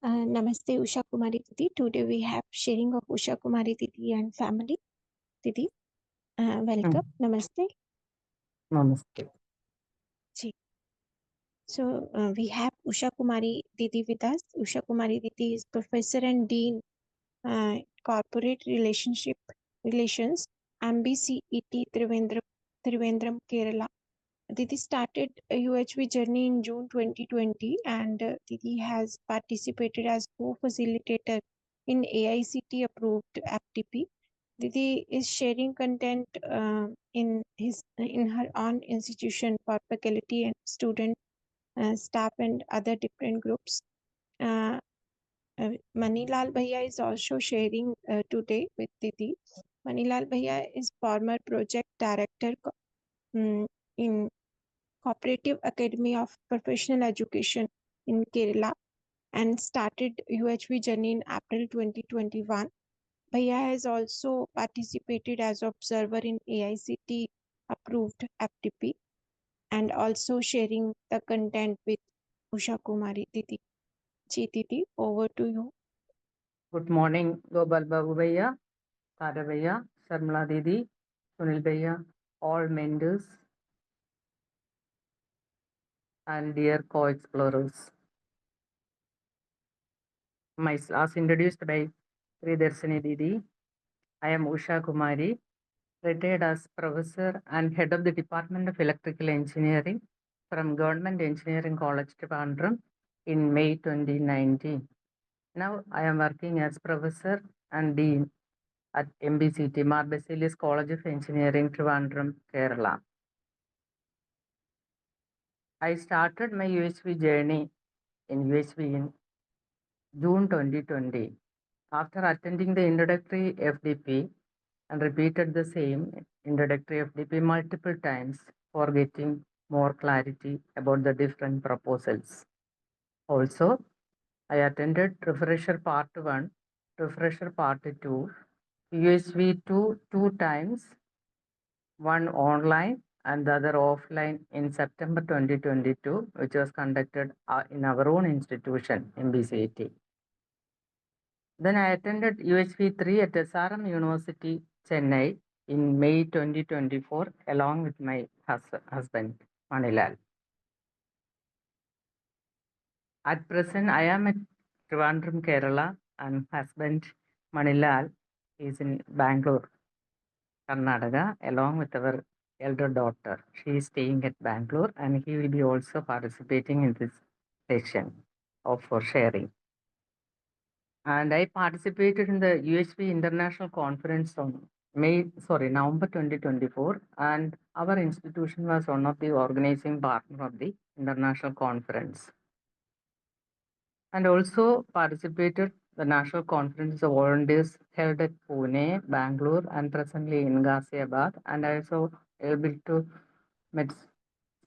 Namaste, Ushakumari Didi. Today we have sharing of Ushakumari Didi and family. Didi, welcome. Namaste. Namaste. Ji. So we have Ushakumari Didi with us. Ushakumari Didi is Professor and Dean, Corporate Relations, MBCET Trivandrum, Kerala. Didi started a UHV journey in June 2020 and Didi has participated as co-facilitator in AICT approved FTP. Didi is sharing content in her own institution for faculty and student, staff and other different groups. Uh, Manilal Bhaiya is also sharing today with Didi. Manilal Bhaiya is former project director in Cooperative Academy of Professional Education in Kerala and started UHV journey in April 2021. Bhaiya has also participated as observer in AICT approved FTP and also sharing the content with Usha Kumari Didi. Ji Didi, over to you. Good morning, Gopal Babu Bhaiya, Tara Bhaiya, Sharmila Didi, Sunil Bhaiya, all mentors and dear co-explorers. As introduced by Priyadarshini Didi, I am Ushakumari, retired as Professor and Head of the Department of Electrical Engineering from Government Engineering College, Trivandrum in May 2019. Now I am working as Professor and Dean at MBCT, Mar Basilius College of Engineering, Trivandrum, Kerala. I started my UHV journey in UHV in June 2020. After attending the introductory FDP and repeated the same introductory FDP multiple times for getting more clarity about the different proposals. Also, I attended Refresher Part 1, Refresher Part 2, UHV 2 times, one online and the other offline in September 2022, which was conducted in our own institution, MBCT. Then I attended UHV 3 at SRM University, Chennai in May 2024, along with my husband, Manilal. At present, I am at Trivandrum, Kerala, and husband, Manilal, is in Bangalore, Karnataka, along with our elder daughter. She is staying at Bangalore and he will be also participating in this session for sharing. And I participated in the UHV International Conference on November 2024, and our institution was one of the organizing partner of the international conference. And also participated the national conference of volunteers held at Pune, Bangalore, and presently in Ghaziabad. And I also able to meet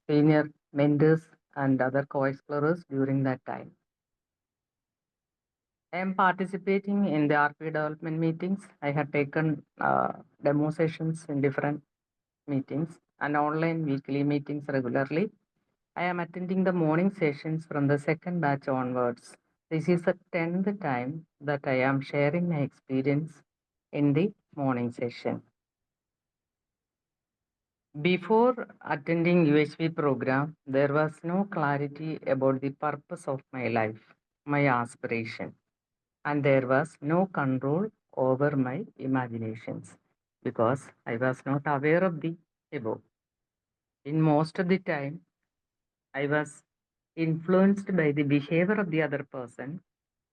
senior mentors and other co-explorers during that time. I am participating in the RP development meetings. I have taken demo sessions in different meetings and online weekly meetings regularly. I am attending the morning sessions from the second batch onwards. This is the 10th time that I am sharing my experience in the morning session. Before attending UHV program, there was no clarity about the purpose of my life, my aspiration, and there was no control over my imaginations because I was not aware of the above. In most of the time, I was influenced by the behavior of the other person.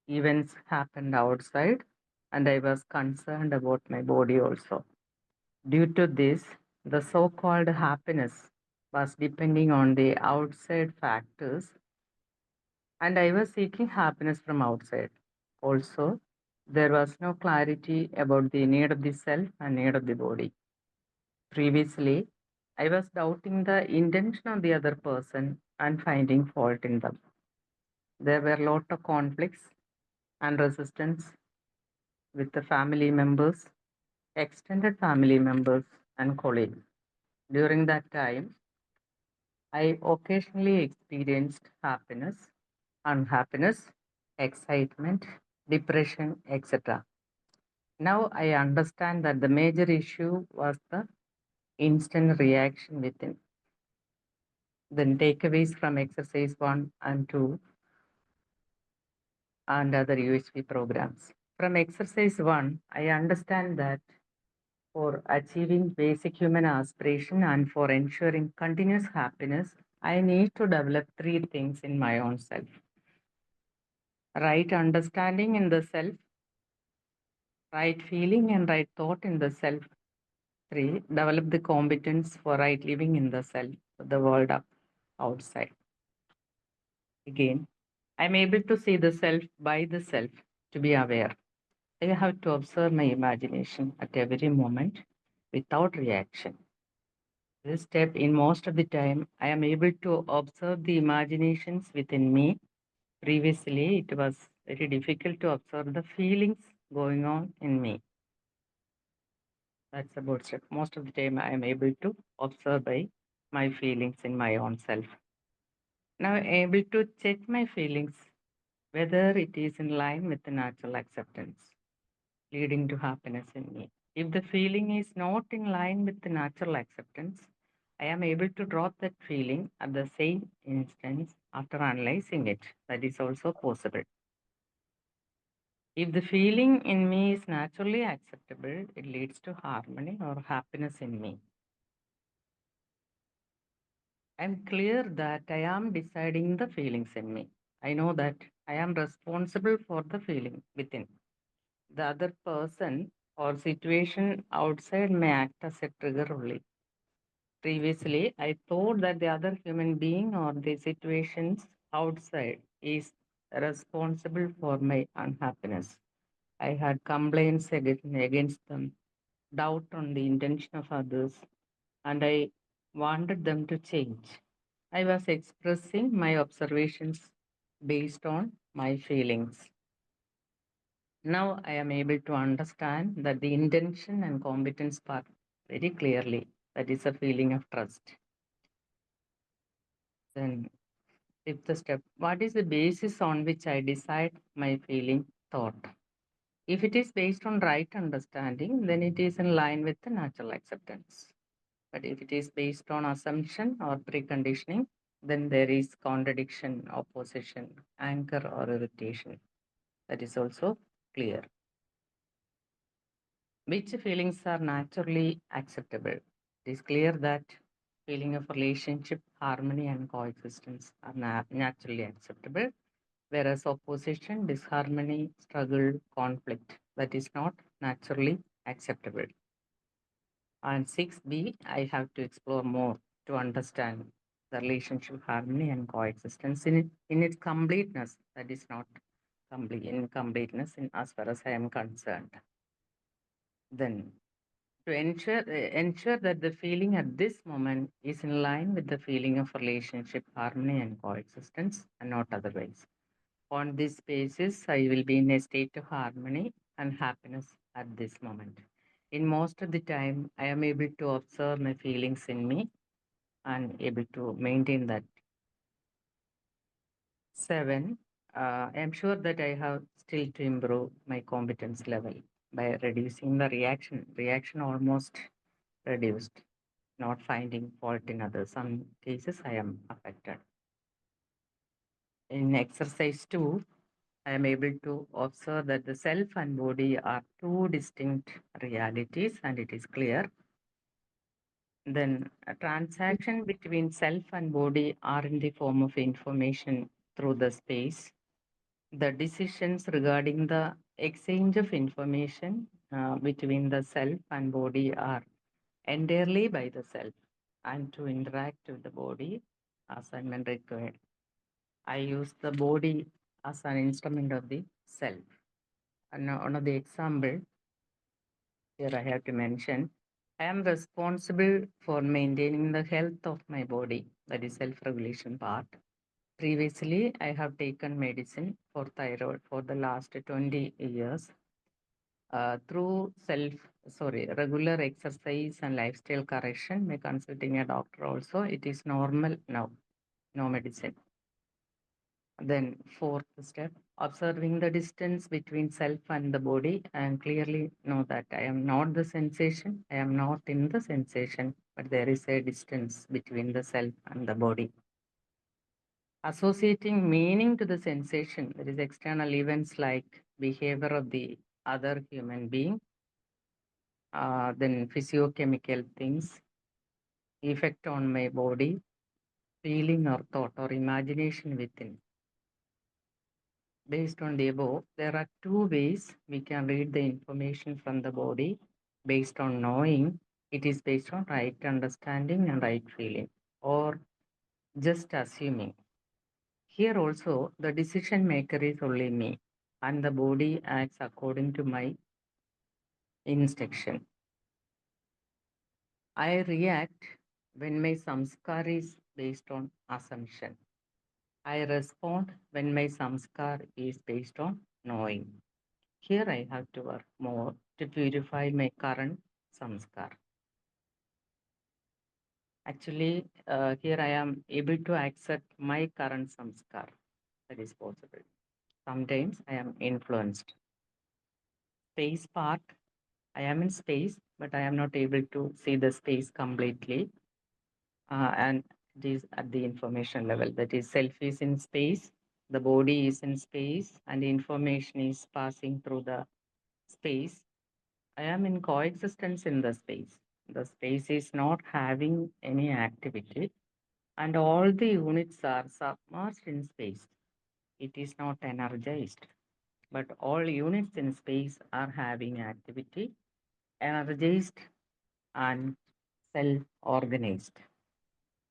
Events happened outside, and I was concerned about my body also. Due to this, the so called happiness was depending on the outside factors, and I was seeking happiness from outside. Also, there was no clarity about the need of the self and need of the body. Previously, I was doubting the intention of the other person and finding fault in them. There were a lot of conflicts and resistance with the family members, extended family members, and colleagues. During that time, I occasionally experienced happiness, unhappiness, excitement, depression, etc. Now I understand that the major issue was the instant reaction within. Then takeaways from exercise 1 and 2 and other UHP programs. From exercise 1, I understand that for achieving basic human aspiration and for ensuring continuous happiness, I need to develop three things in my own self: right understanding in the self, right feeling, and right thought in the self. Three, develop the competence for right living in the self, the world outside. Again, I'm able to see the self by the self to be aware. I have to observe my imagination at every moment without reaction. This step, in most of the time, I am able to observe the imaginations within me. Previously, it was very difficult to observe the feelings going on in me. That's about step. Most of the time, I am able to observe by my feelings in my own self. Now, I am able to check my feelings whether it is in line with the natural acceptance, leading to happiness in me. If the feeling is not in line with the natural acceptance, I am able to drop that feeling at the same instance after analyzing it. That is also possible. If the feeling in me is naturally acceptable, it leads to harmony or happiness in me. I'm clear that I am deciding the feelings in me. I know that I am responsible for the feeling within. The other person or situation outside may act as a trigger only. Previously, I thought that the other human being or the situations outside is responsible for my unhappiness. I had complaints against them, doubt on the intention of others, and I wanted them to change. I was expressing my observations based on my feelings. Now I am able to understand that the intention and competence part very clearly. That is a feeling of trust. Then, fifth step: what is the basis on which I decide my feeling thought? If it is based on right understanding, then it is in line with the natural acceptance. But if it is based on assumption or preconditioning, then there is contradiction, opposition, anger, or irritation. That is also clear. Which feelings are naturally acceptable? It is clear that feeling of relationship, harmony, and coexistence are naturally acceptable, whereas opposition, disharmony, struggle, conflict, that is not naturally acceptable. And 6b, I have to explore more to understand the relationship, harmony, and coexistence in its completeness. That is not complete in completeness in as far as I am concerned. Then to ensure that the feeling at this moment is in line with the feeling of relationship, harmony, and coexistence, and not otherwise. On this basis, I will be in a state of harmony and happiness at this moment. In most of the time, I am able to observe my feelings in me and able to maintain that. 7, I am sure that I have still to improve my competence level by reducing the reaction. Reaction almost reduced, not finding fault in others. Some cases I am affected. In exercise 2, I am able to observe that the self and body are two distinct realities, and it is clear. Then a transaction between self and body are in the form of information through the space. The decisions regarding the exchange of information between the self and body are entirely by the self, and to interact with the body as and when required. I use the body as an instrument of the self. And one of the example here I have to mention, I am responsible for maintaining the health of my body, that is self-regulation part. Previously, I have taken medicine for thyroid for the last 20 years. Through regular exercise and lifestyle correction, by consulting a doctor also, it is normal now, no medicine. Then fourth step, Observing the distance between self and the body, and clearly know that I am not the sensation, I am not in the sensation, but there is a distance between the self and the body. Associating meaning to the sensation, that is external events like behavior of the other human being, then physiochemical things, effect on my body, feeling or thought or imagination within. Based on the above, there are two ways we can read the information from the body based on knowing it is based on right understanding and right feeling, or just assuming. Here also, the decision maker is only me, and the body acts according to my instruction. I react when my samskar is based on assumption. I respond when my samskar is based on knowing. Here I have to work more to purify my current samskar. Actually, here I am able to accept my current samskar. That is possible. Sometimes I am influenced. Space part, I am in space, but I am not able to see the space completely. And it is at the information level. That is, self is in space, the body is in space, and the information is passing through the space. I am in coexistence in the space. The space is not having any activity, and all the units are submerged in space. It is not energized, but all units in space are having activity, energized, and self organized.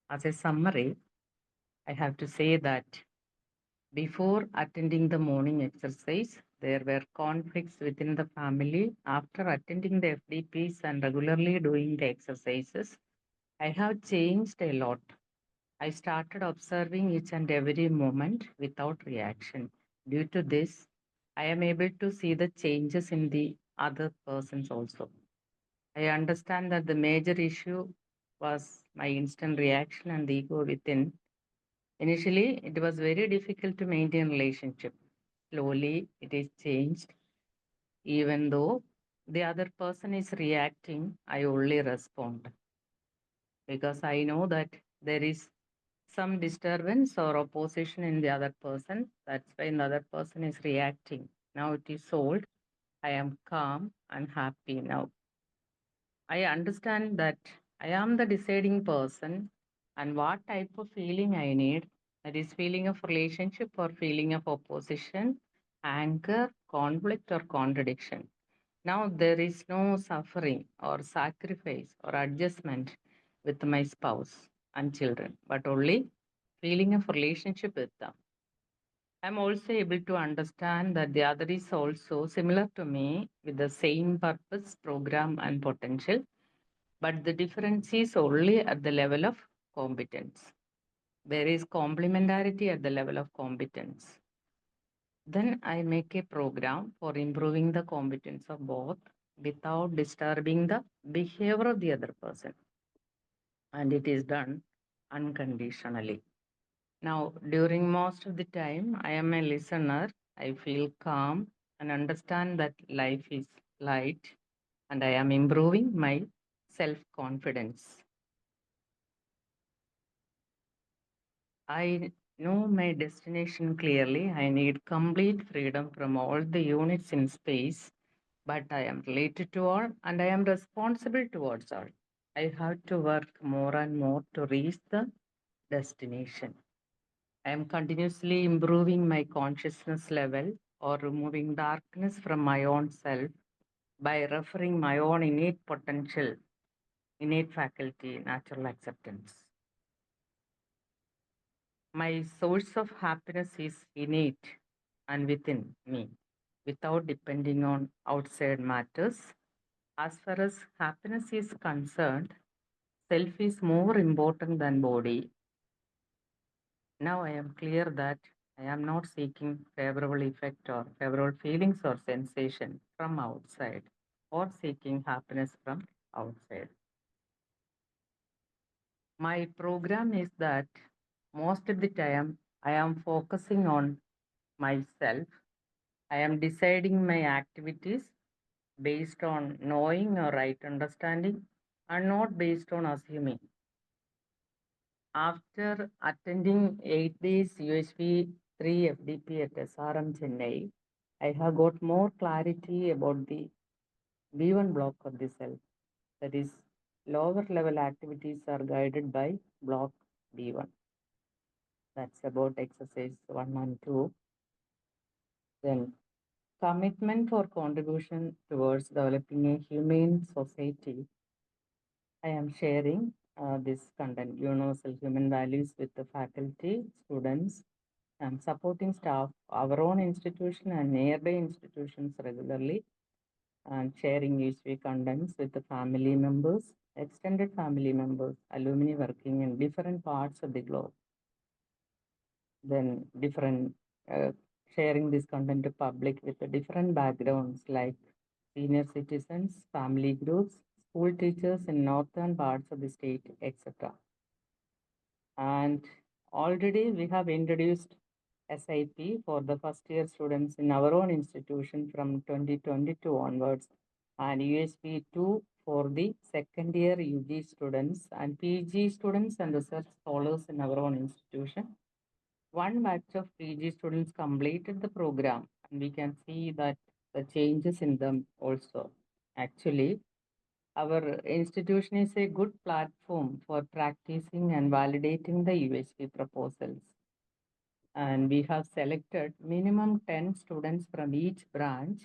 As a summary, I have to say that before attending the morning exercise, there were conflicts within the family. After attending the FDPs and regularly doing the exercises, I have changed a lot. I started observing each and every moment without reaction. Due to this, I am able to see the changes in the other persons also. I understand that the major issue was my instant reaction and the ego within. Initially, it was very difficult to maintain relationship. Slowly, it is changed. Even though the other person is reacting, I only respond because I know that there is some disturbance or opposition in the other person. That's why the other person is reacting. Now it is solved. I am calm and happy now. I understand that I am the deciding person and what type of feeling I need. That is feeling of relationship or feeling of opposition, anger, conflict, or contradiction. Now there is no suffering or sacrifice or adjustment with my spouse and children, but only feeling of relationship with them. I'm also able to understand that the other is also similar to me with the same purpose, program, and potential, but the difference is only at the level of competence. There is complementarity at the level of competence. Then I make a program for improving the competence of both without disturbing the behavior of the other person. And it is done unconditionally. Now, during most of the time, I am a listener. I feel calm and understand that life is light, and I am improving my self confidence. I know my destination clearly. I need complete freedom from all the units in space, but I am related to all and I am responsible towards all. I have to work more and more to reach the destination. I am continuously improving my consciousness level or removing darkness from my own self by referring my own innate potential, innate faculty, natural acceptance. My source of happiness is innate and within me without depending on outside matters. As far as happiness is concerned, self is more important than body. Now I am clear that I am not seeking favorable effect or favorable feelings or sensation from outside or seeking happiness from outside. My program is that most of the time I am focusing on myself. I am deciding my activities based on knowing or right understanding and not based on assuming. After attending 8 days USP 3 FDP at SRM Chennai, I have got more clarity about the B1 block of the self. That is, lower level activities are guided by block B1. That's about exercise 1 and 2. Then, commitment or contribution towards developing a humane society. I am sharing this content, universal human values, with the faculty, students, and supporting staff, our own institution and nearby institutions regularly, and sharing USV contents with the family members, extended family members, alumni working in different parts of the globe. Then different sharing this content to public with the different backgrounds like senior citizens, family groups, school teachers in northern parts of the state, etc. And already we have introduced SIP for the first year students in our own institution from 2022 onwards, and USP 2 for the second year UG students and PG students and research scholars in our own institution. One batch of PG students completed the program, and we can see that the changes in them also. Actually, our institution is a good platform for practicing and validating the USP proposals. And we have selected minimum 10 students from each branch,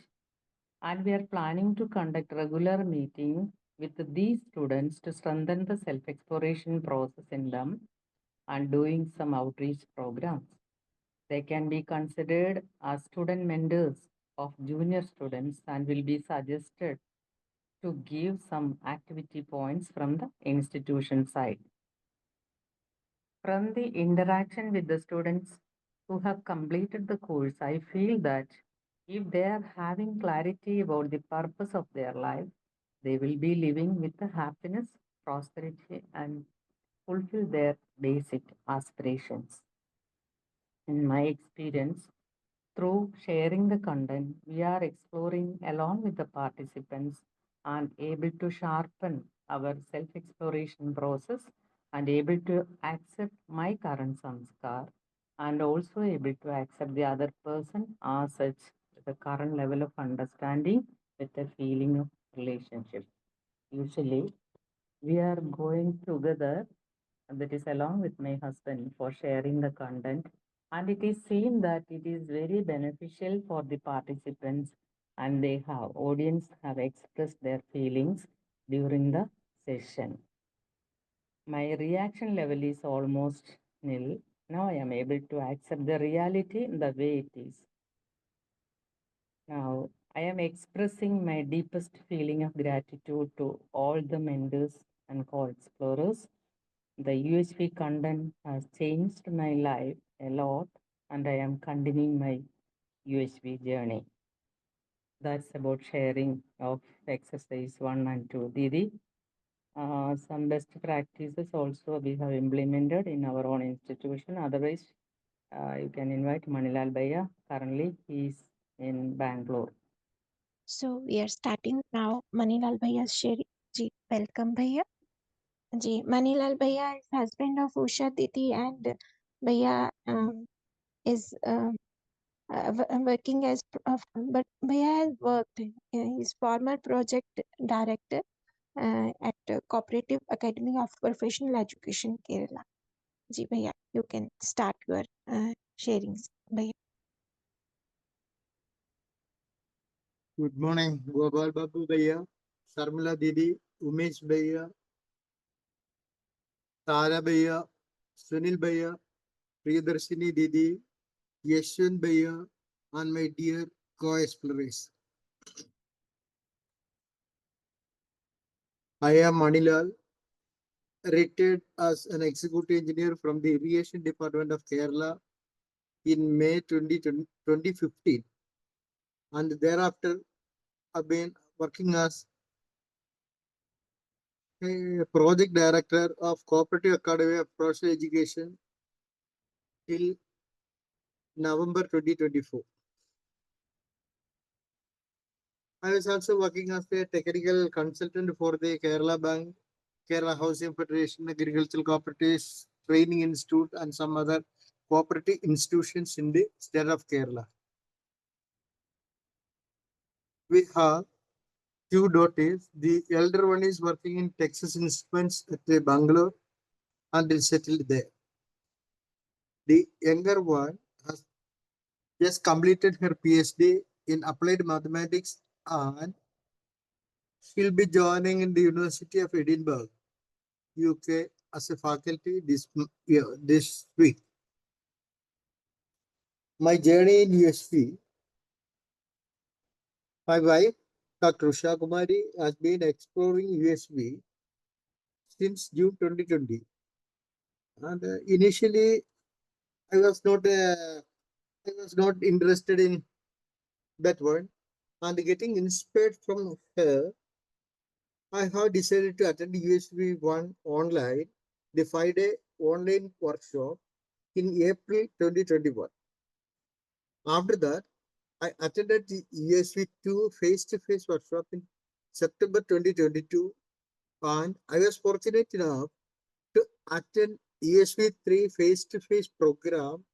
and we are planning to conduct regular meeting with these students to strengthen the self-exploration process in them and doing some outreach programs. They can be considered as student mentors of junior students and will be suggested to give some activity points from the institution side. From the interaction with the students who have completed the course, I feel that if they are having clarity about the purpose of their life, they will be living with the happiness, prosperity, and fulfill their basic aspirations. In my experience, through sharing the content, we are exploring along with the participants and able to sharpen our self-exploration process and able to accept my current samskar and also able to accept the other person as such with a current level of understanding with a feeling of relationship. Usually, we are going together, that is along with my husband, for sharing the content, and it is seen that it is very beneficial for the participants, and they have audience have expressed their feelings during the session. My reaction level is almost nil. Now I am able to accept the reality the way it is. Now I am expressing my deepest feeling of gratitude to all the mentors and co-explorers. The USP content has changed my life a lot, and I am continuing my USP journey. That's about sharing of exercise 1 and 2. Didi, some best practices also we have implemented in our own institution. Otherwise, you can invite Manilal Bhaiya. Currently, he is in Bangalore. So we are starting now. Manilal Bhaiya is sharing. Ji, welcome Bhaiya. Ji, Manilal Bhaiya is husband of Usha Didi, and Bhaiya is working as, but Bhaiya has worked. He's former project director at Cooperative Academy of Professional Education, Kerala. Ji, Bhaiya, you can start your sharings. Bhaiya. Good morning, Gopal Babu Bhaiya, Sarmila Didi, Umesh Bhaiya, Tara Bhaiya, Sunil Bhaiya, Priyadarshini Didi, Yashwant Bhaiya, and my dear co-explorers. I am Manilal, retired as an executive engineer from the Irrigation Department of Kerala in May 2015, and thereafter I've been working as a project director of Cooperative Academy of Professional Education till November 2024. I was also working as a technical consultant for the Kerala Bank, Kerala Housing Federation, Agricultural Cooperatives Training Institute, and some other cooperative institutions in the state of Kerala. We have two daughters. The elder one is working in Texas Instruments at Bangalore and is settled there. The younger one has just completed her PhD in applied mathematics and she'll be joining in the University of Edinburgh, UK as a faculty this week. My journey in USP, my wife, Dr. Ushakumari, has been exploring USP since June 2020. And initially, I was not interested in that one. And getting inspired from her, I have decided to attend USP 1 online, the 5-day online workshop in April 2021. After that, I attended the USP 2 face-to-face workshop in September 2022, and I was fortunate enough to attend USP 3 face-to-face program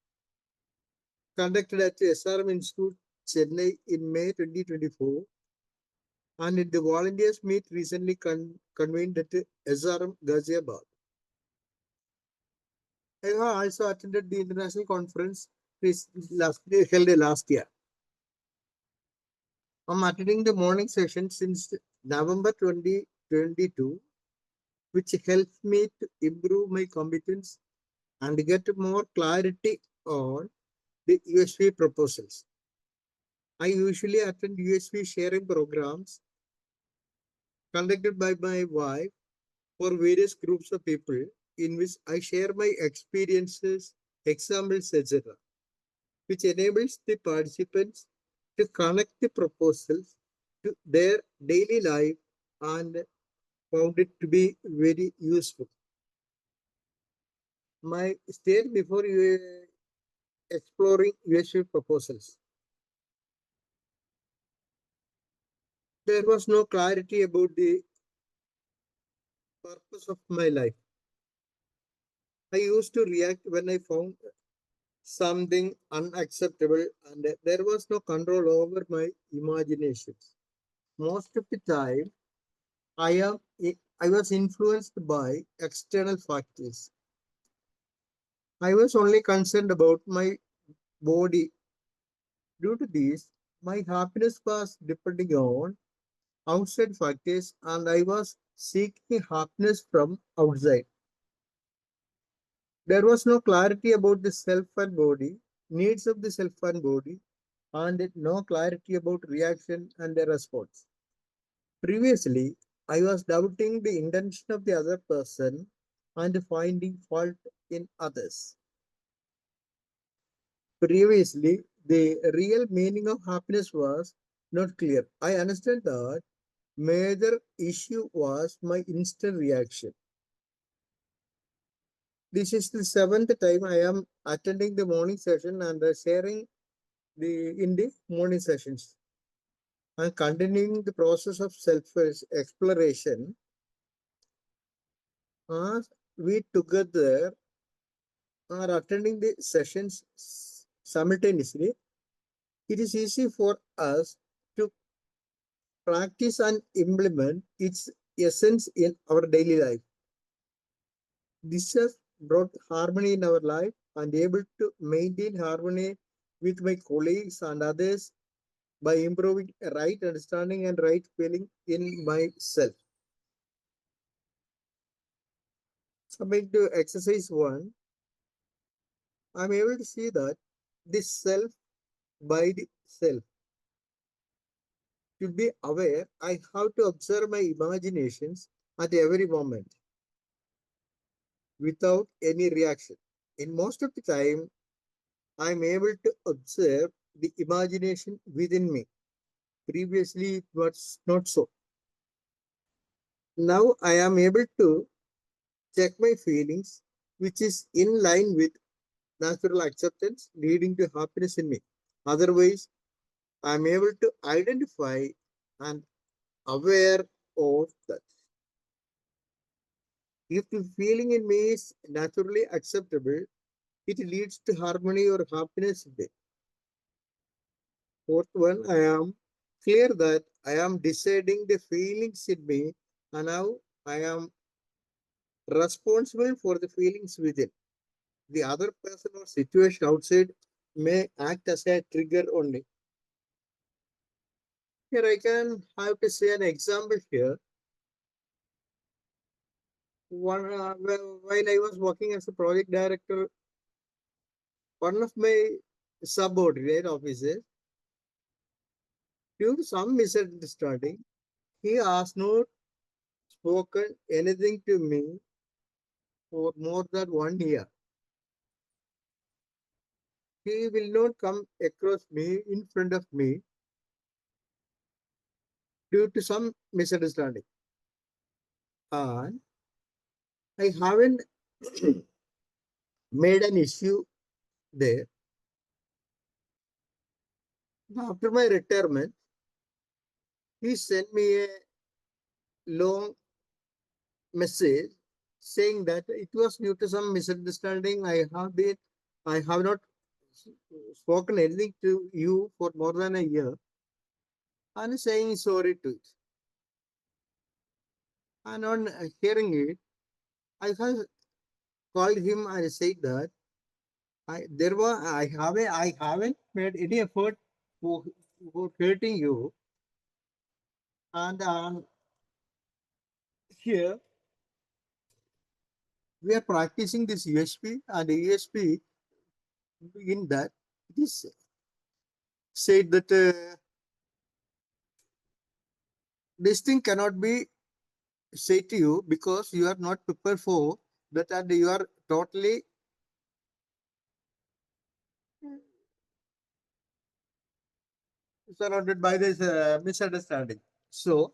conducted at the SRM Institute, Chennai in May 2024, and in the volunteers meet recently convened at SRM Ghaziabad. I have also attended the international conference held last year. I'm attending the morning session since November 2022, which helps me to improve my competence and get more clarity on the USP proposals. I usually attend USP sharing programs conducted by my wife for various groups of people in which I share my experiences, examples, etc., which enables the participants to connect the proposals to their daily life and found it to be very useful. My stage before exploring USP proposals, there was no clarity about the purpose of my life. I used to react when I found something unacceptable and there was no control over my imaginations. Most of the time, I was influenced by external factors. I was only concerned about my body. Due to this, my happiness was depending on outside factors and I was seeking happiness from outside. There was no clarity about the self and body, needs of the self and body, and no clarity about reaction and the response. Previously, I was doubting the intention of the other person and finding fault in others. Previously, the real meaning of happiness was not clear. I understand that major issue was my instant reaction. This is the seventh time I am attending the morning session and sharing in the morning sessions. And continuing the process of self-exploration, as we together are attending the sessions simultaneously, it is easy for us to practice and implement its essence in our daily life. This has brought harmony in our life and able to maintain harmony with my colleagues and others by improving a right understanding and right feeling in myself. Coming to exercise 1, I'm able to see that this self by the self. To be aware, I have to observe my imaginations at every moment without any reaction. In most of the time, I'm able to observe the imagination within me. Previously, it was not so. Now I am able to check my feelings, which is in line with natural acceptance leading to happiness in me. Otherwise, I'm able to identify and aware of that. If the feeling in me is naturally acceptable, it leads to harmony or happiness in me. Fourth one, I am clear that I am deciding the feelings in me, and now I am responsible for the feelings within. The other person or situation outside may act as a trigger only. Here I can have to say an example here. While I was working as a project director, one of my subordinate officers, due to some misunderstanding, he has not spoken anything to me for more than 1 year. He will not come across me in front of me due to some misunderstanding. And I haven't made an issue there. After my retirement, he sent me a long message saying that it was due to some misunderstanding. I have not spoken anything to you for more than a year, and saying sorry to it. And on hearing it, I have called him and said that I haven't made any effort for, for hurting you, and here we are practicing this USP, and USP in that it is said that this thing cannot be said to you because you are not prepared for that, and you are totally surrounded by this misunderstanding. So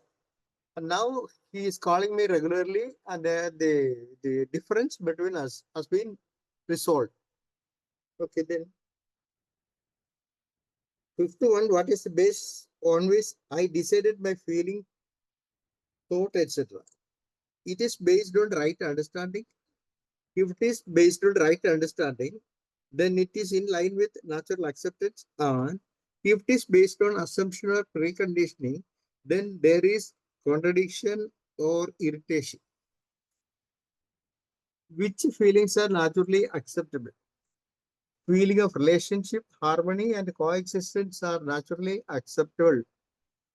now he is calling me regularly, and the difference between us has been resolved. Okay, then fifth one, what is the base on which I decided my feeling, thought, etc. It is based on right understanding. If it is based on right understanding, then it is in line with natural acceptance. And if it is based on assumption or preconditioning, then there is contradiction or irritation. Which feelings are naturally acceptable? Feeling of relationship, harmony, and coexistence are naturally acceptable,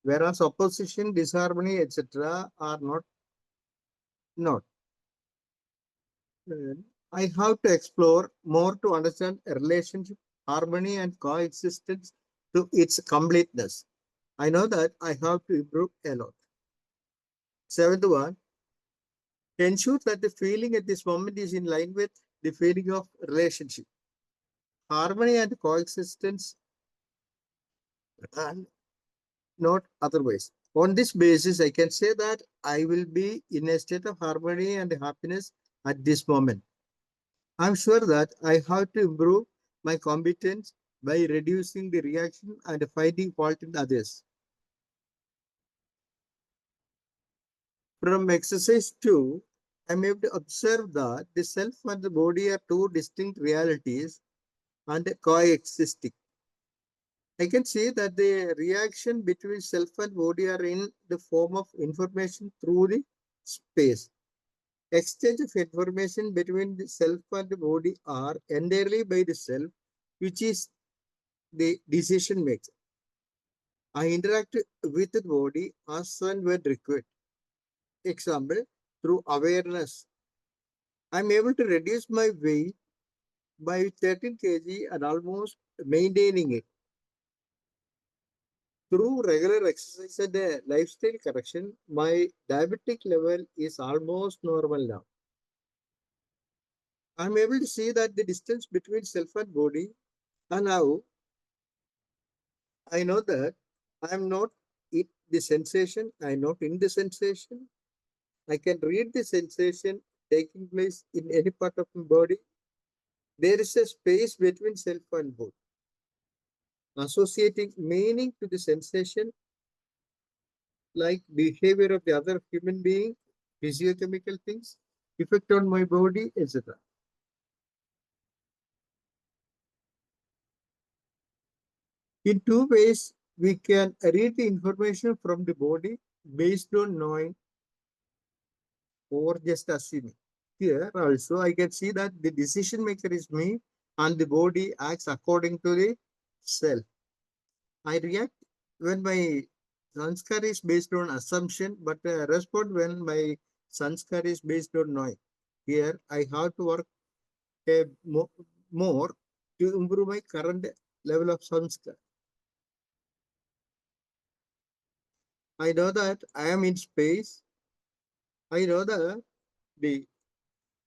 whereas opposition, disharmony, etc. are not. I have to explore more to understand a relationship, harmony, and coexistence to its completeness. I know that I have to improve a lot. Seventh one, ensure that the feeling at this moment is in line with the feeling of relationship, harmony, and coexistence, and not otherwise. On this basis, I can say that I will be in a state of harmony and happiness at this moment. I'm sure that I have to improve my competence by reducing the reaction and finding fault in others. From exercise 2, I'm able to observe that the self and the body are two distinct realities and coexisting. I can see that the reaction between self and body are in the form of information through the space. Exchange of information between the self and the body are entirely by the self, which is the decision maker. I interact with the body as and when required. Example, through awareness, I'm able to reduce my weight by 13 kg and almost maintaining it. Through regular exercise and lifestyle correction, my diabetic level is almost normal now. I'm able to see that the distance between self and body, and now I know that I'm not in the sensation, I'm not in the sensation. I can read the sensation taking place in any part of my body. there is a space between self and body, associating meaning to the sensation like behavior of the other human being, physiochemical things, effect on my body, etc. In two ways, we can read the information from the body based on knowing or just assuming. Here also, I can see that the decision maker is me and the body acts according to the self. I react when my sanskar is based on assumption, but respond when my sanskar is based on knowing. Here, I have to work more to improve my current level of sanskar. I know that I am in space. I know that the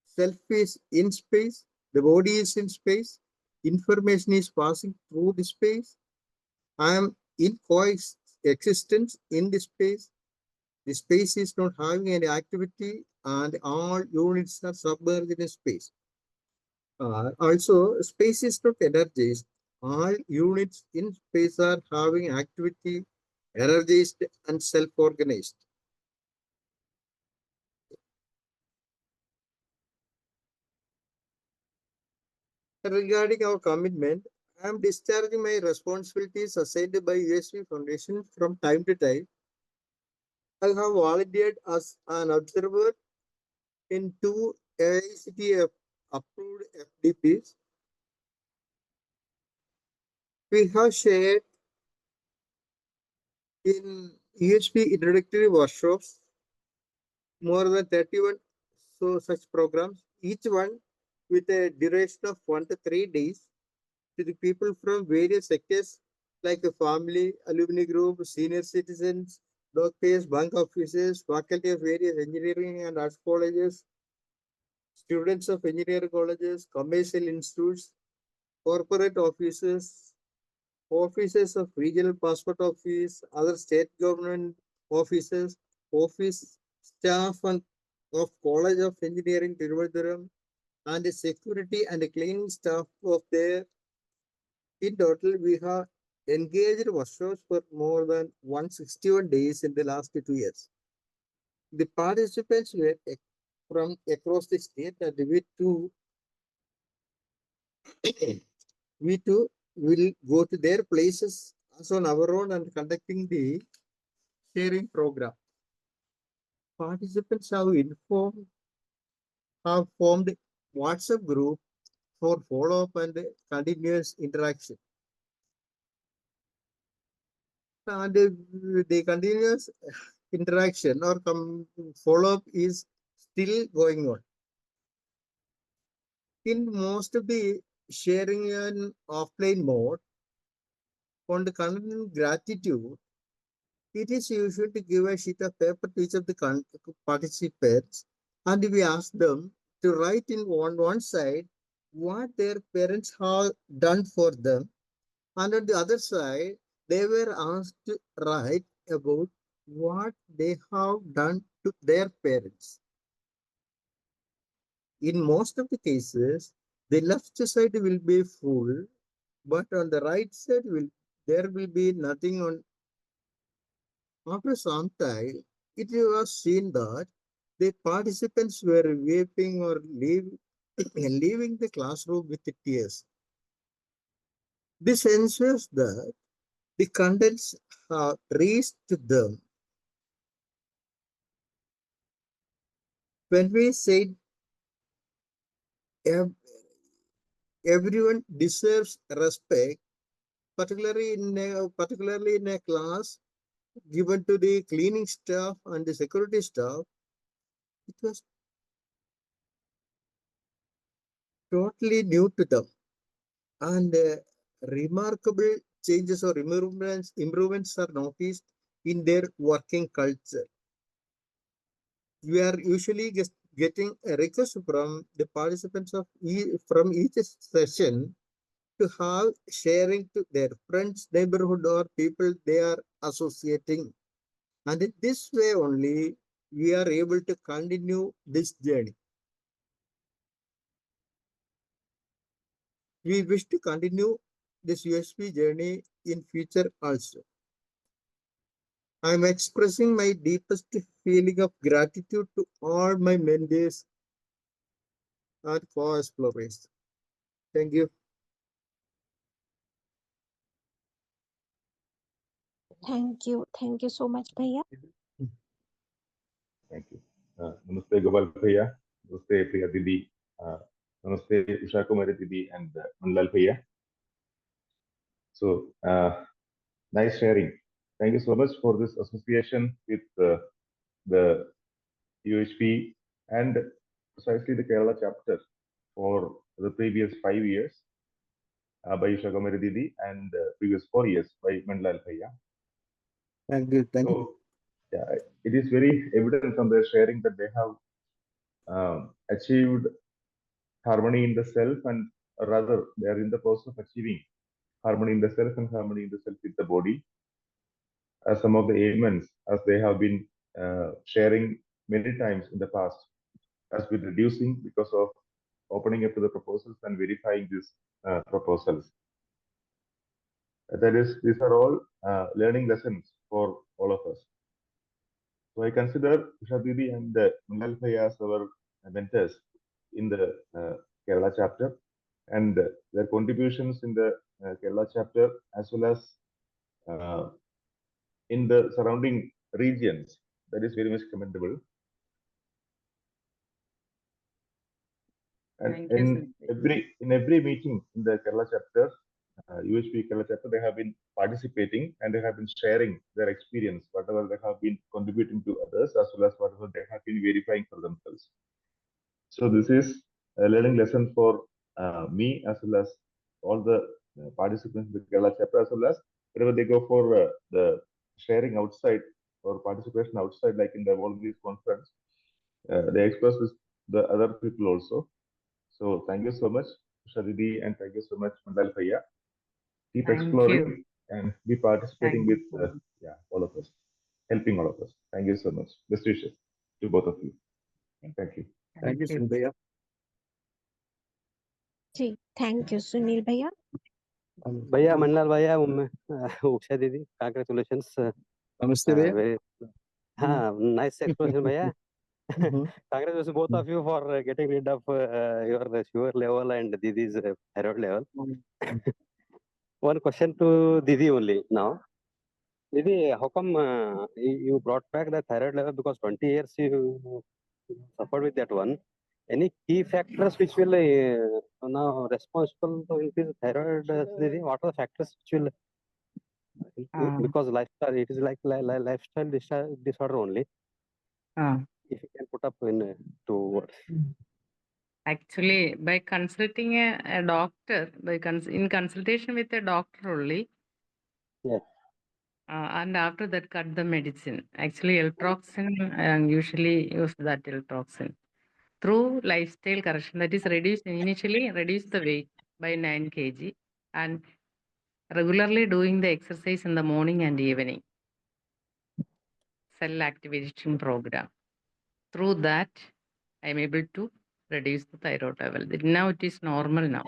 self is in space, the body is in space, information is passing through the space. I am in coexistence in the space. The space is not having any activity, and all units are submerged in space. Also, space is not energized. All units in space are having activity, energized, and self organized. Regarding our commitment, I am discharging my responsibilities assigned by USP Foundation from time to time. I have volunteered as an observer in two AICTF approved FDPs. We have shared in USP introductory workshops more than 31 such programs, each one with a duration of 1 to 3 days to the people from various sectors like the family, alumni group, senior citizens, doctors, bank officers, faculty of various engineering and arts colleges, students of engineering colleges, commercial institutes, corporate offices, offices of regional passport office, other state government offices, office staff and of College of Engineering Tiruvallur, and the security and the cleaning staff of there. In total, we have engaged workshops for more than 161 days in the last 2 years. The participants were from across the state, and we too will go to their places as on our own and conducting the sharing program. Participants have formed WhatsApp group for follow-up and continuous interaction. And the continuous interaction or follow-up is still going on. In most of the sharing in offline mode, on the content gratitude, it is usual to give a sheet of paper to each of the participants, and we ask them to write in on one side what their parents have done for them, and on the other side, they were asked to write about what they have done to their parents. In most of the cases, the left side will be full, but on the right side there will be nothing on. After some time, it was seen that the participants were weeping or leaving the classroom with tears. This ensures that the contents have reached to them. When we say everyone deserves respect, particularly in a class given to the cleaning staff and the security staff, it was totally new to them. And remarkable changes or improvements are noticed in their working culture. We are usually getting a request from the participants from each session to have sharing to their friends, neighborhood, or people they are associating. And in this way only, we are able to continue this journey. We wish to continue this USP journey in future also. I am expressing my deepest feeling of gratitude to all my mentors and co-explorers. Thank you. Thank you. Thank you so much, Bhaiya. Thank you. Namaste, Gopal Bhaiya. Namaste, Priya Didi. Namaste, Ushakumari Didi and Manilal Bhaiya. So, nice sharing. Thank you so much for this association with the UHP and precisely the Kerala chapter for the previous 5 years by Ushakumari Didi and previous 4 years by Manilal Bhaiya. Thank you. Thank you. So, yeah, it is very evident from their sharing that they have achieved harmony in the self, and rather they are in the process of achieving harmony in the self and harmony in the self with the body, as some of the ailments, as they have been sharing many times in the past, has been reducing because of opening up to the proposals and verifying these proposals. That is, these are all learning lessons for all of us. So I consider Usha Didi and Mangal Bhaiya as our mentors in the Kerala chapter, and their contributions in the Kerala chapter as well as in the surrounding regions, that is very much commendable. And Thank you, in every meeting in the Kerala chapter, UHP Kerala chapter, they have been participating and they have been sharing their experience, whatever they have been contributing to others, as well as whatever they have been verifying for themselves. So this is a learning lesson for me as well as all the participants in the Kerala chapter, as well as whenever they go for the sharing outside or participation outside, like in the Volunteers Conference, they express this the other people also. So thank you so much, Shadidi, and thank you so much, Mandal Bhaiya. Keep Thank exploring you. and be participating Thank with all of us, helping all of us. Thank you so much. Best wishes to both of you. Thank you. Thank you, Sundaya. Ji, thank you, Sunil Bhaiya. भैया मनलाल भैया उषा दीदी congratulations Namaste, Bhaiya. very nice explanation भैया congratulations both of you for getting rid of your sugar level and Didi's thyroid level. One question to Didi only now. Didi, how come you brought back the thyroid level? Because 20 years you suffered with that one. Any key factors which will now responsible to increase thyroid, Didi? What are the factors which will because lifestyle, it is like lifestyle disorder only. If you can put up in 2 words. Actually, by consulting a doctor, in consultation with a doctor only, Yes. and after that cut the medicine. Actually, L-Troxin, usually use that L-Troxin. Through lifestyle correction, that is initially reduce the weight by 9 kg and regularly doing the exercise in the morning and evening. Cell activation program. Through that, I am able to reduce the thyroid level. Now it is normal now.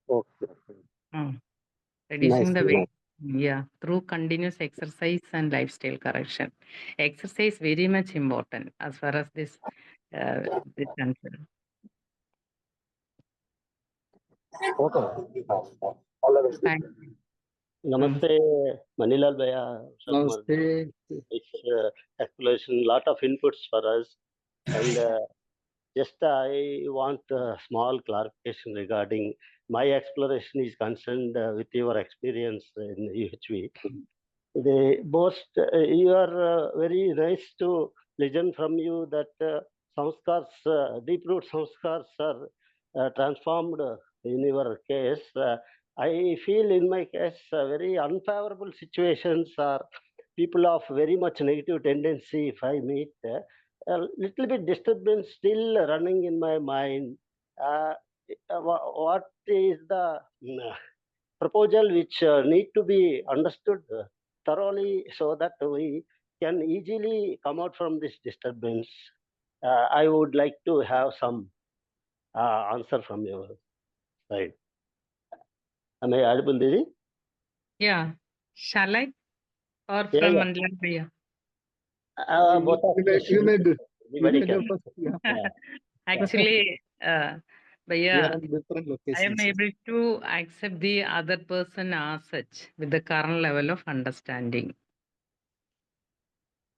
Okay. Reducing the Nice. weight. Yeah, through continuous exercise and lifestyle correction. Exercise very much important as far as this concerned. Okay. All the best. Thank you. Namaste, Manilal Bhaiya. Namaste. It's exploration, lot of inputs for us. And just I want a small clarification regarding my exploration is concerned with your experience in UHV. The most, you are very nice to listen from you that samskars, deep root samskars are transformed in your case. I feel in my case very unfavorable situations are people of very much negative tendency. If I meet a little bit disturbance still running in my mind, what is the proposal which need to be understood thoroughly so that we can easily come out from this disturbance? I would like to have some answer from you. Right. Am I audible, Didi? Yeah. Shall I? Or Yeah, from yeah. Manilal Bhaiya? Both of us. You may do. You Everybody may do can. first. Yeah. Yeah. Actually, We are Bhaiya, on different I am locations. able to accept the other person as such with the current level of understanding.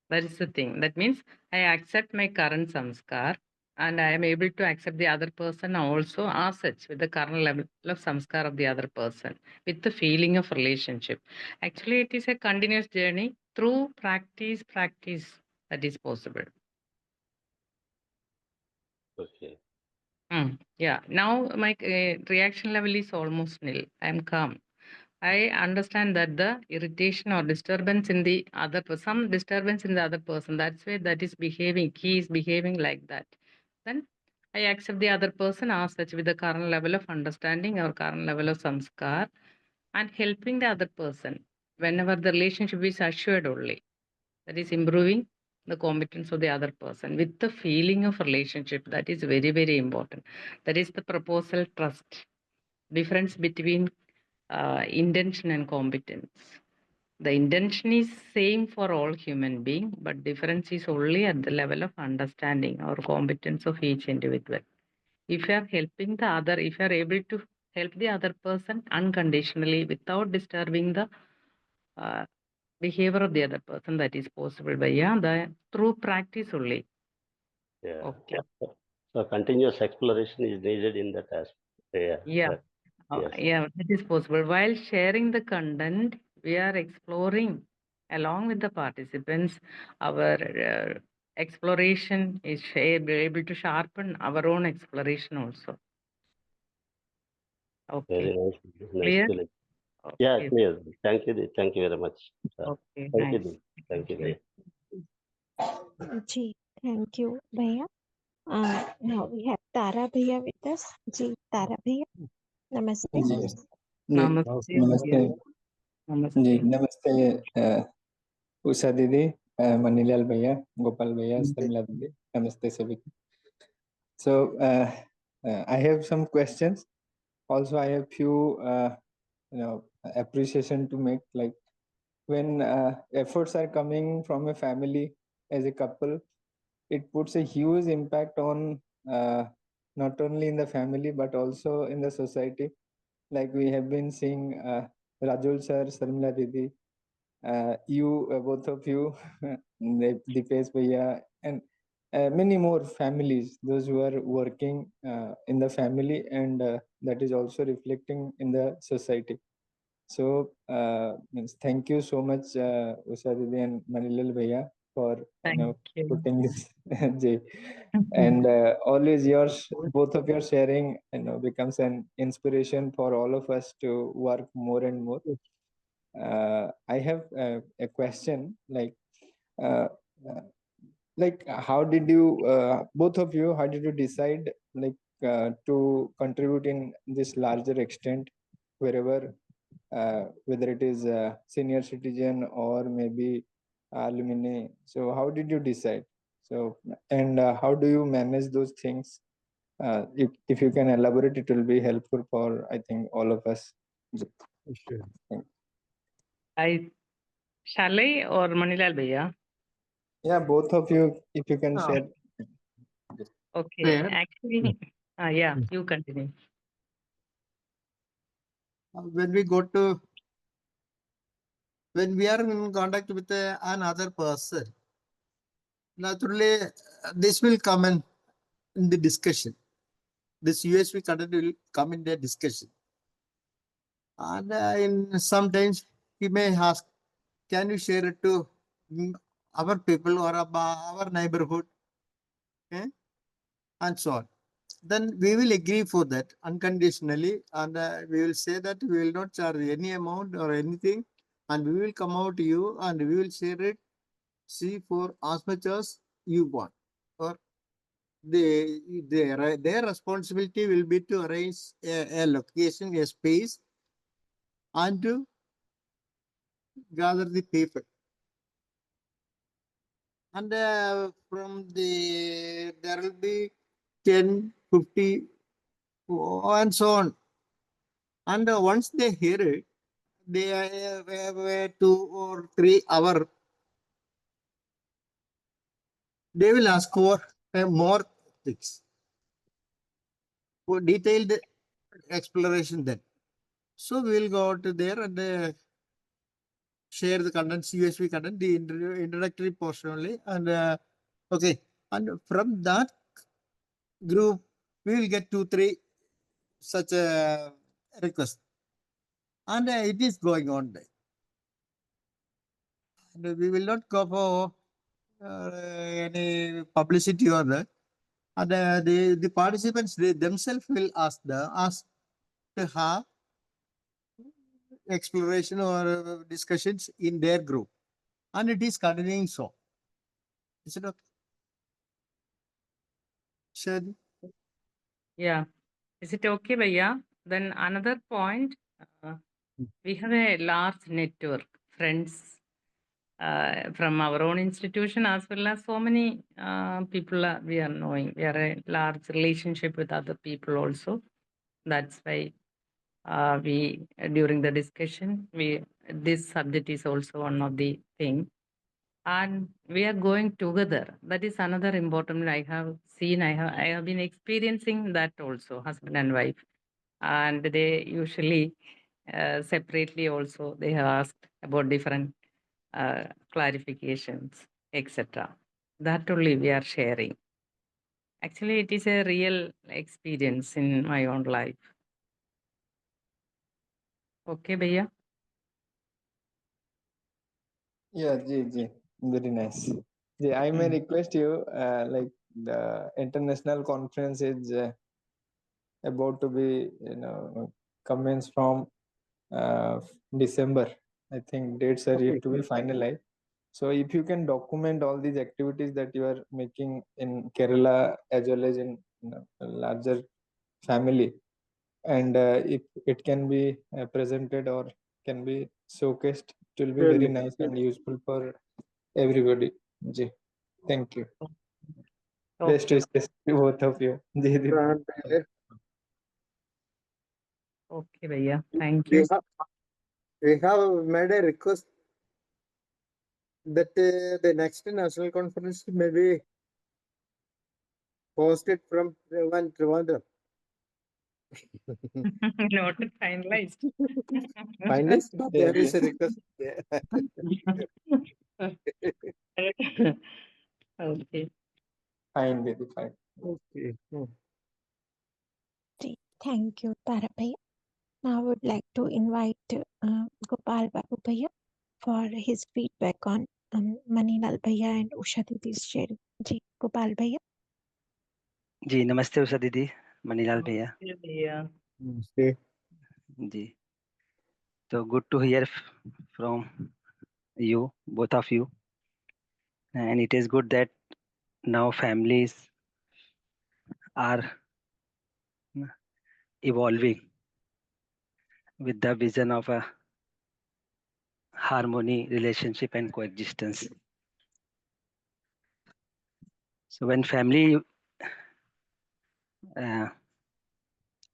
That is the thing. That means I accept my current samskar and I am able to accept the other person also as such with the current level of samskar of the other person with the feeling of relationship. Actually, it is a continuous journey through practice that is possible. Okay. Yeah. Now my reaction level is almost nil. I am calm. I understand that the irritation or disturbance in the other person, some disturbance in the other person, that's why that is behaving, he is behaving like that. Then I accept the other person as such with the current level of understanding or current level of samskar and helping the other person whenever the relationship is assured only. That is improving the competence of the other person with the feeling of relationship. That is very, very important. That is the proposal trust. Difference between intention and competence. The intention is same for all human being, but difference is only at the level of understanding or competence of each individual. If you are helping the other, if you are able to help the other person unconditionally without disturbing the uh, behavior of the other person, that is possible by through practice only. Yeah. Okay. So continuous exploration is needed in that aspect. Yeah. Yeah. Right. Yes. Yeah, that is possible. While sharing the content, we are exploring along with the participants. Our exploration is able to sharpen our own exploration also. Very Okay. nice. Nice Clear? feeling. Yeah, Okay. clear. Thank you. Thank you very much. Sir. Okay. Thank you. Nice. Thank you. Thank Ji, thank you, Bhaiya. Now we have Tara Bhaiya with us. Ji, Tara Bhaiya. Namaste. Ji ji Namaste. नमस्ते Namaste. जी नमस्ते उषा दीदी मनीलाल भैया गोपाल भैया सरमिला दीदी नमस्ते सभी so I have some questions also I have few appreciation to make like when efforts are coming from a family as a couple it puts a huge impact on not only in the family but also in the society like we have been seeing Rajul sir, Sarmila Didi, you, both of you, Dipesh Bhaiya, and many more families, those who are working in the family and that is also reflecting in the society. So, means thank you so much, Usha Didi and Manilal Bhaiya for Thank you. putting this Jay. And always yours, both of your sharing becomes an inspiration for all of us to work more and more. I have a question uh, uh, like how did you both of you how did you decide to contribute in this larger extent wherever whether it is a senior citizen or maybe alumni. So how did you decide? So and how do you manage those things? If you can elaborate, it will be helpful for I think all of us. Sure. Shall I or Manilal Bhaiya? Yeah, both of you, if you can share. Okay. There. Actually, yeah, you continue. When we are in contact with another person, naturally this will come in the discussion. This USB content will come in the discussion. And in sometimes he may ask, can you share it to our people or our neighborhood? Okay? And so on. Then we will agree for that unconditionally, and we will say that we will not charge any amount or anything, and we will come out to you and we will share it. See for as much as you want, or their responsibility will be to arrange a location, a space, and to gather the people. And from there will be 10, 50, and so on. And once they hear it, they have a 2 or 3 hour. They will ask for more things, for detailed exploration then. So we will go out there and share the contents, USB content, the introductory portion only. And okay, and from that group, we will get 2-3 such a request. And it is going on there. And we will not go for any publicity or that. And the participants, they themselves will ask to have exploration or discussions in their group. And it is continuing so. Is it okay? Shadi? Yeah. Is it okay, Bhaiya? Then another point, we have a large network, friends from our own institution as well as so many people we are knowing. We are a large relationship with other people also. That's why we during the discussion this subject is also one of the thing, and we are going together. That is another important. I have seen. I have been experiencing that also, husband and wife, and they usually separately also they have asked about different clarifications, etc. That only we are sharing. Actually, it is a real experience in my own life. Okay, Bhaiya? Yeah, Ji, very nice. Ji, I may request you, like the international conference is about to be, commence from December. I think dates are yet to be finalized. So if you can document all these activities that you are making in Kerala as well as in a larger family, and if it can be presented or can be showcased, it will be very nice and useful for everybody. Ji, thank you. Best Okay. wishes to both of you. Ji, Ji. Okay, Bhaiya. Thank We you. have made a request that the next national conference may be hosted from Trivandrum. Not finalized. Finally, but Yeah, there is yeah. a request. Okay. Fine, Didi, fine. Okay. Thank you, Tara Bhaiya. Now I would like to invite Gopal Babu Bhaiya for his feedback on Manilal Bhaiya and Usha Didi's sharing. Ji, Gopal Bhaiya. जी नमस्ते उषा दीदी मनीलाल भैया Yeah, Bhaiya. Okay. जी तो good to hear from you both of you, and it is good that now families are evolving with the vision of a harmony, relationship and coexistence. So when family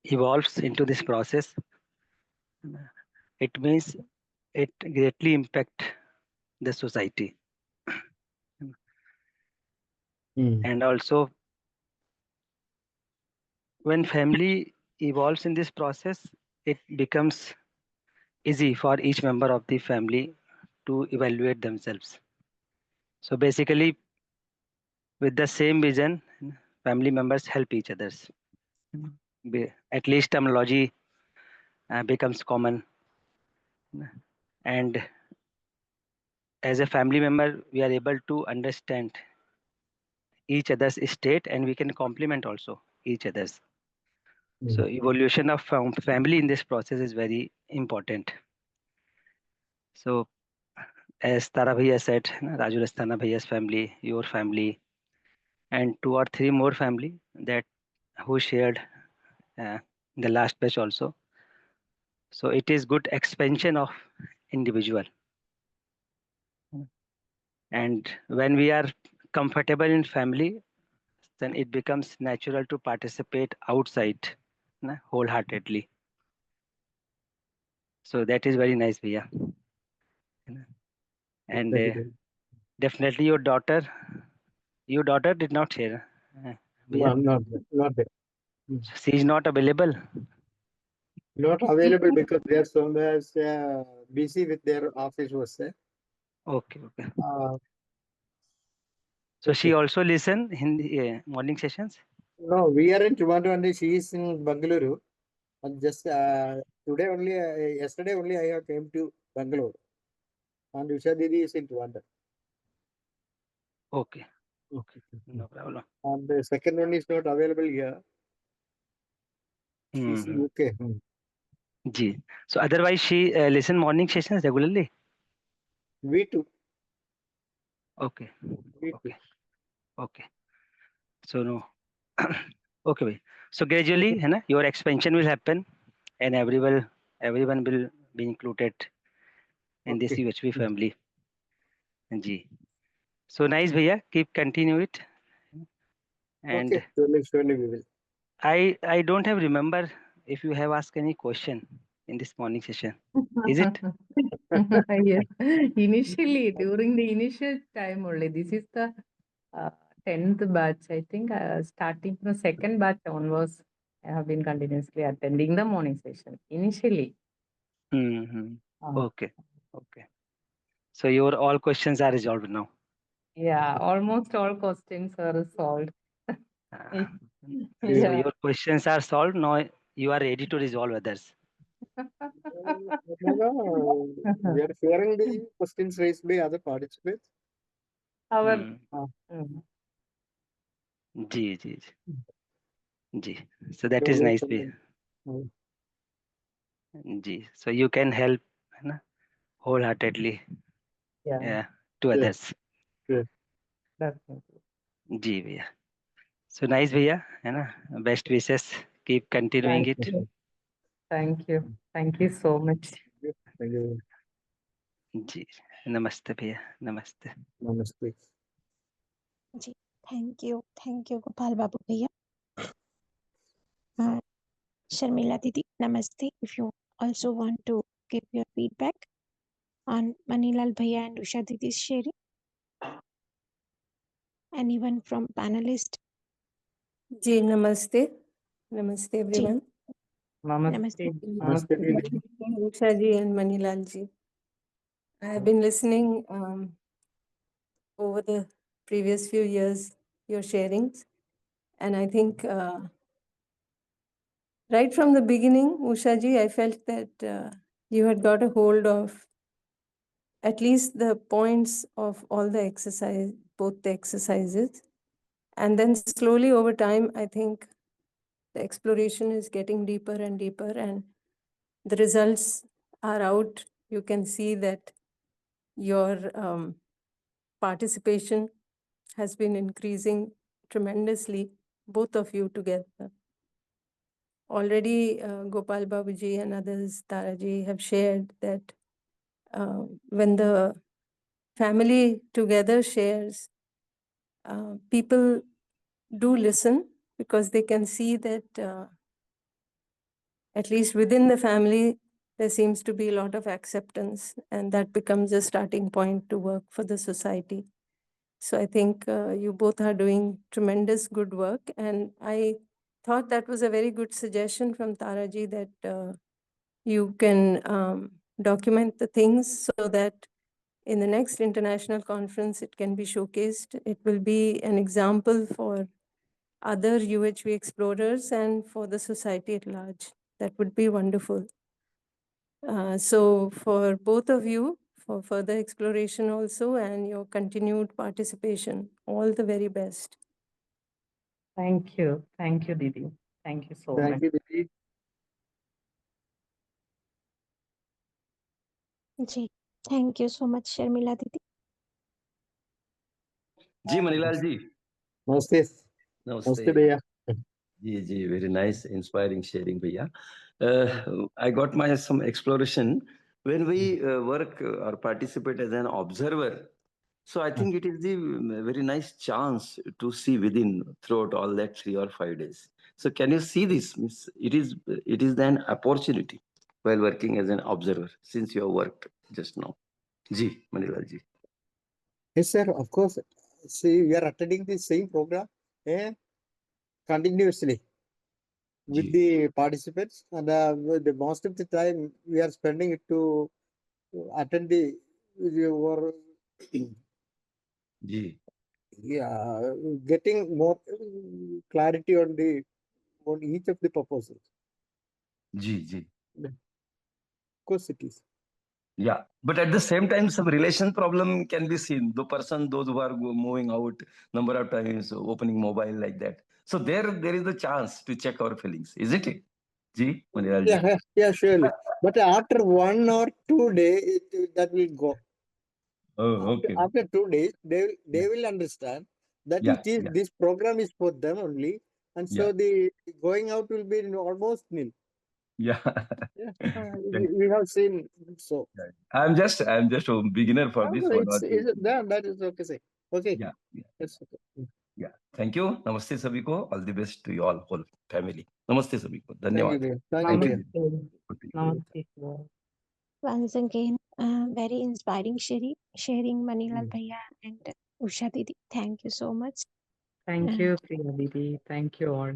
evolves into this process, it means it greatly impact the society. And also when family evolves in this process, it becomes easy for each member of the family to evaluate themselves. So basically, with the same vision, family members help each others. At least terminology becomes common, and as a family member, we are able to understand each other's state, and we can complement also each other's. So evolution of family in this process is very important. So as Tara Bhaiya said, Raju Rastana Bhaiya's family, your family, and 2 or 3 more family that who shared the last batch also. So it is good expansion of individual. And when we are comfortable in family, then it becomes natural to participate outside wholeheartedly. So that is very nice, Bhaiya. And definitely your daughter did not share. Bhaiya. No, not there. She is not available. Not available because they are somewhere busy with their office work. Okay. So she also listen in the morning sessions. No, we are in Toronto and she is in Bangalore. And just today only, yesterday only I have came to Bangalore. And Usha Didi is in Toronto. Okay. No problem. And the second one is not available here. She is in UK. Ji. So otherwise she listen morning sessions regularly. We too. Okay. We too. Okay. So no. Okay. Bhai. So gradually, your expansion will happen, and everyone will be included in this Okay. UHV family. Ji. So nice, Bhaiya. Keep continue it. And Okay, surely we will. I don't have remember if you have asked any question in this morning session. Is it? Yes. Initially, during the initial time only, this is the 10th batch, I think. Starting from second batch onwards, I have been continuously attending the morning session. Initially. Okay. So your all questions are resolved now. Yeah, almost all questions are resolved. So Yeah. your questions are solved. Now you are ready to resolve others. No, we are sharing the questions raised by other participants. Ji. So that is nice. Ji. So you can help wholeheartedly to others. Definitely. Ji, Bhaiya. So nice, Bhaiya. Best wishes. Keep continuing it. Thank you. Thank you so much. Thank you. Ji. Namaste, Bhaiya. Namaste. Namaste. जी thank you Gopal babu भैया. Sharmila Didi, namaste. If you also want to give your feedback on Manilal Bhaiya and Usha Didi's sharing. Anyone from panelist? Ji, namaste. Namaste, everyone. Namaste. Namaste. Usha ji and Manilal ji. I have been listening over the previous few years, your sharings. And I think right from the beginning, Usha ji, I felt that you had got a hold of at least the points of all the exercise, both the exercises. And then slowly over time, I think the exploration is getting deeper and deeper, and the results are out. You can see that your participation has been increasing tremendously, both of you together. Already Gopal Babuji and others, Taraji, have shared that when the family together shares, people do listen because they can see that at least within the family, there seems to be a lot of acceptance, and that becomes a starting point to work for the society. So I think you both are doing tremendous good work, and I thought that was a very good suggestion from Taraji that you can document the things so that in the next international conference, it can be showcased. It will be an example for other UHV explorers and for the society at large. That would be wonderful. So for both of you, for further exploration also and your continued participation, all the very best. Thank you. Thank you, Didi. Thank you so much. Thank you, Didi. Ji thank you so much Sharmila Didi. Ji Manilal ji. Namaste. Namaste, Bhaiya. Ji, very nice, inspiring sharing, Bhaiya. I got my some exploration when we work or participate as an observer. So I think it is the very nice chance to see within throughout all that 3 or 5 days. So can you see this? It is an opportunity while working as an observer, since you have worked just now? Ji, Manilal ji. Yes, sir. Of course. See, we are attending the same program continuously with Ji. the participants, and the most of the time we are spending it to attend your Ji. getting more clarity on each of the proposals. Ji, ji. Of course, it is. Yeah, but at the same time, some relation problem can be seen. Those who are moving out number of times, opening mobile like that. So there is a chance to check our feelings, isn't it? Ji, Manilal ji. Yeah, surely. But after 1 or 2 days, that will go. Oh, okay. After 2 days, they will understand that Yeah, this program is for them only, and so yeah, the going out will be almost nil. yeah. Yeah, Thank we have seen so. you. I'm just a beginner for this. What It's are you? that is okay. Say okay. Yeah, yeah, That's okay. yeah. Thank you. Namaste sabhi ko. All the best to you all, whole family. Namaste sabhi ko. Thank you, Dhanyawad. Bhaiya. Thank you, Thank Bhaiya. you. Namaste. Namaste. Once again, very inspiring sharing Manilal Mm. Bhaiya and Usha Didi. Thank you so much. Thank you, Priya Didi. Thank you all.